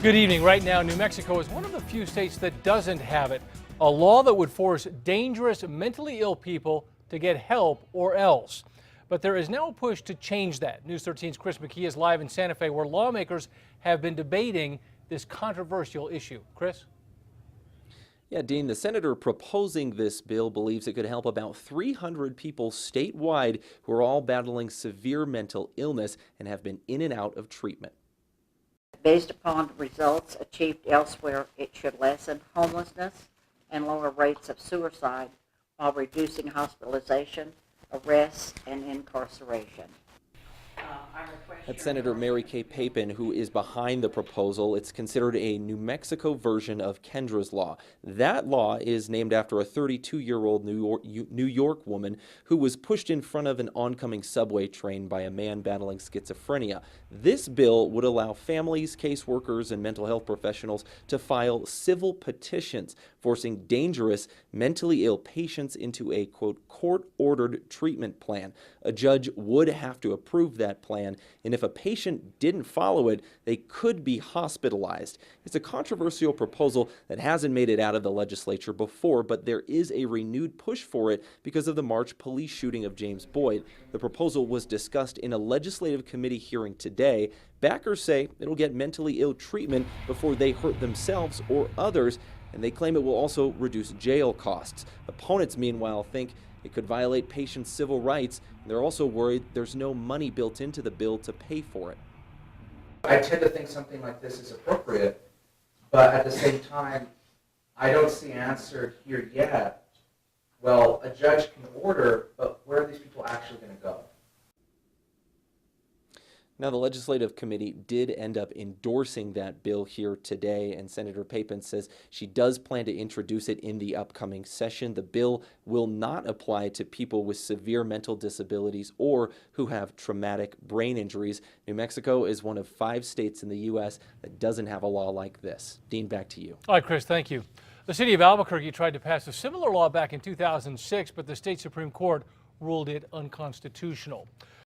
Good evening. Right now, New Mexico is one of the few states that doesn't have it. A law that would force dangerous, mentally ill people to get help or else. But there is now a push to change that. News 13's Chris McKee is live in Santa Fe, where lawmakers have been debating this controversial issue. Chris? Yeah, Dean, the senator proposing this bill believes it could help about 300 people statewide who are all battling severe mental illness and have been in and out of treatment. Based upon results achieved elsewhere, it should lessen homelessness and lower rates of suicide while reducing hospitalization, arrests, and incarceration. That's Senator Mary Kay Papin, who is behind the proposal. It's considered a New Mexico version of Kendra's law. That law is named after a 32-year-old New York woman who was pushed in front of an oncoming subway train by a man battling schizophrenia. This bill would allow families, caseworkers, and mental health professionals to file civil petitions forcing dangerous, mentally ill patients into a, quote, court-ordered treatment plan. A judge would have to approve that plan, and if a patient didn't follow it, they could be hospitalized. It's a controversial proposal that hasn't made it out of the legislature before, but there is a renewed push for it because of the March police shooting of James Boyd. The proposal was discussed in a legislative committee hearing today. Backers say it'll get mentally ill treatment before they hurt themselves or others, and they claim it will also reduce jail costs. Opponents, meanwhile, think it could violate patients' civil rights. They're also worried there's no money built into the bill to pay for it. I tend to think something like this is appropriate, but at the same time, I don't see answered here yet. Well, a judge can order, but where are these people actually going to go? Now, the Legislative Committee did end up endorsing that bill here today, and Senator Papin says she does plan to introduce it in the upcoming session. The bill will not apply to people with severe mental disabilities or who have traumatic brain injuries. New Mexico is one of 5 states in the U.S. that doesn't have a law like this. Dean, back to you. All right, Chris, thank you. The city of Albuquerque tried to pass a similar law back in 2006, but the state Supreme Court ruled it unconstitutional.